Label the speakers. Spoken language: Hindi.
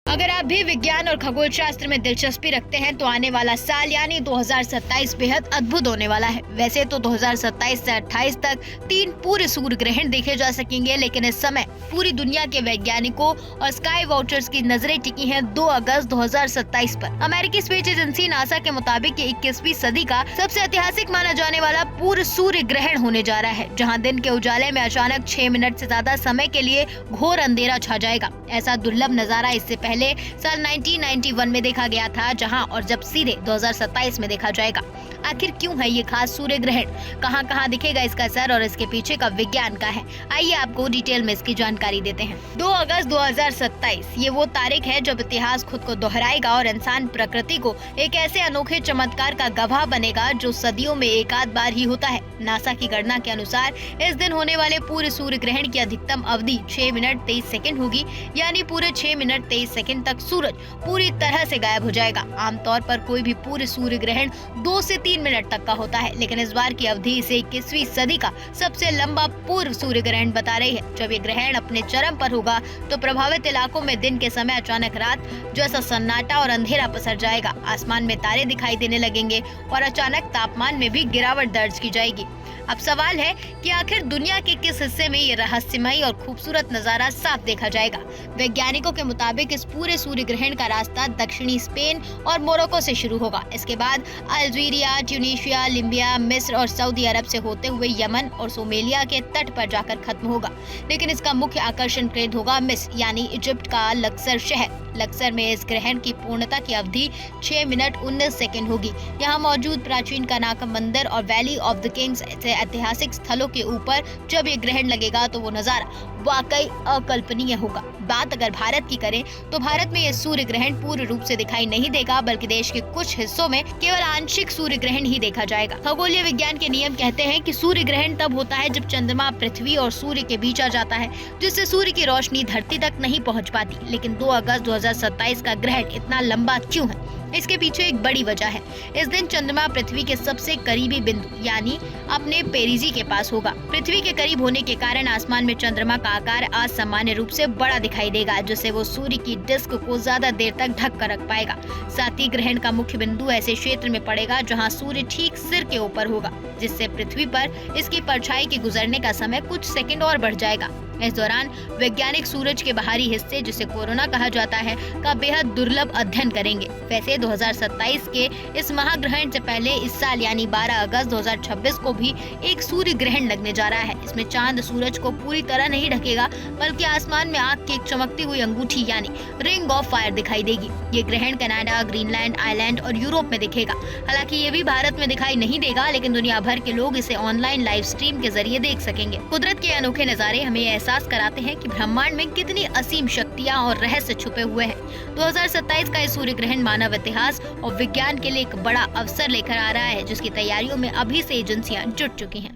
Speaker 1: अगर आप भी विज्ञान और खगोल शास्त्र में दिलचस्पी रखते हैं तो आने वाला साल यानी 2027 बेहद अद्भुत होने वाला है। वैसे तो 2027 से 28 तक 3 पूरे सूर्य ग्रहण देखे जा सकेंगे, लेकिन इस समय पूरी दुनिया के वैज्ञानिकों और स्काई वॉचर्स की नजरें टिकी हैं 2 अगस्त 2027 पर। अमेरिकी स्पेस एजेंसी नासा के मुताबिक ये 21वीं सदी का सबसे ऐतिहासिक माना जाने वाला पूर्ण सूर्य ग्रहण होने जा रहा है, जहाँ दिन के उजाले में अचानक 6 मिनट से ज्यादा समय के लिए घोर अंधेरा छा जाएगा। ऐसा दुर्लभ नजारा इससे पहले साल 1991 में देखा गया था, जहां और जब सीधे 2027 में देखा जाएगा। आखिर क्यों है ये खास सूर्य ग्रहण, कहां दिखेगा इसका असर और इसके पीछे का विज्ञान का है, आइए आपको डिटेल में इसकी जानकारी देते हैं। 2 अगस्त 2027 ये वो तारीख है जब इतिहास खुद को दोहराएगा और इंसान प्रकृति को एक ऐसे अनोखे चमत्कार का गवाह बनेगा जो सदियों में एक आध बार ही होता है। नासा की गणना के अनुसार इस दिन होने वाले पूरे सूर्य ग्रहण की अधिकतम अवधि 6 मिनट 23 सेकंड होगी, यानी पूरे 6 मिनट 23 सेकंड तक सूरज पूरी तरह से गायब हो जाएगा। आमतौर पर कोई भी पूरे सूर्य ग्रहण 2 से 3 मिनट तक का होता है, लेकिन इस बार की अवधि इसे 21वीं सदी का सबसे लंबा पूर्व सूर्य ग्रहण बता रही है। जब ये ग्रहण अपने चरम पर होगा तो प्रभावित इलाकों में दिन के समय अचानक रात जैसा सन्नाटा और अंधेरा पसर जाएगा। आसमान में तारे दिखाई देने लगेंगे और अचानक तापमान में भी गिरावट दर्ज की जाएगी। अब सवाल है कि आखिर दुनिया के किस हिस्से में ये रहस्यमयी और खूबसूरत नजारा साफ देखा जाएगा। वैज्ञानिकों के मुताबिक इस पूरे सूर्य ग्रहण का रास्ता दक्षिणी स्पेन और मोरक्को से शुरू होगा। इसके बाद अल्जीरिया, ट्यूनीशिया, लीबिया, मिस्र और सऊदी अरब से होते हुए यमन और सोमालिया के तट पर जाकर खत्म होगा। लेकिन इसका मुख्य आकर्षण केंद्र होगा मिस्र यानी इजिप्ट का लक्सर शहर। लक्सर में इस ग्रहण की पूर्णता की अवधि 6 मिनट 19 सेकंड होगी। यहाँ मौजूद प्राचीन कनाका मंदिर और वैली ऑफ द किंग्स ऐसे ऐतिहासिक स्थलों के ऊपर जब ये ग्रहण लगेगा तो वो नजारा वाकई अकल्पनीय होगा। बात अगर भारत की करें तो भारत में ये सूर्य ग्रहण पूर्ण रूप से दिखाई नहीं देगा, बल्कि देश के कुछ हिस्सों में केवल आंशिक सूर्य ग्रहण ही देखा जाएगा। खगोलीय विज्ञान के नियम कहते हैं कि सूर्य ग्रहण तब होता है जब चंद्रमा पृथ्वी और सूर्य के बीच आ जाता है, जिससे सूर्य की रोशनी धरती तक नहीं पहुँच पाती। लेकिन 2 अगस्त 2027 का ग्रहण इतना लंबा क्यों है? इसके पीछे एक बड़ी वजह है। इस दिन चंद्रमा पृथ्वी के सबसे करीबी बिंदु यानी अपने पेरिजी के पास होगा। पृथ्वी के करीब होने के कारण आसमान में चंद्रमा का आकार असामान्य रूप से बड़ा दिखाई देगा, जिससे वो सूर्य की डिस्क को ज्यादा देर तक ढक कर रख पाएगा। साथ ही ग्रहण का मुख्य बिंदु ऐसे क्षेत्र में पड़ेगा जहां सूर्य ठीक सिर के ऊपर होगा, जिससे पृथ्वी पर इसकी परछाई के गुजरने का समय कुछ सेकंड और बढ़ जाएगा। इस दौरान वैज्ञानिक सूरज के बाहरी हिस्से, जिसे कोरोना कहा जाता है, का बेहद दुर्लभ अध्ययन करेंगे। वैसे 2027 के इस महाग्रहण से पहले इस साल यानी 12 अगस्त 2026 को भी एक सूर्य ग्रहण लगने जा रहा है। इसमें चांद सूरज को पूरी तरह नहीं ढकेगा, बल्कि आसमान में आग की एक चमकती हुई अंगूठी यानी रिंग ऑफ फायर दिखाई देगी। ये ग्रहण कनाडा, ग्रीनलैंड, आइलैंड और यूरोप में दिखेगा। हालांकि ये भी भारत में दिखाई नहीं देगा, लेकिन दुनिया भर के लोग इसे ऑनलाइन लाइव स्ट्रीम के जरिए देख सकेंगे। कुदरत के अनोखे नजारे हमें एहसास कराते हैं कि ब्रह्मांड में कितनी असीम शक्तियां और रहस्य छुपे हुए हैं। 2027 का ये सूर्य ग्रहण मानव इतिहास और विज्ञान के लिए एक बड़ा अवसर लेकर आ रहा है, जिसकी तैयारियों में अभी से एजेंसियां जुट चुकी हैं।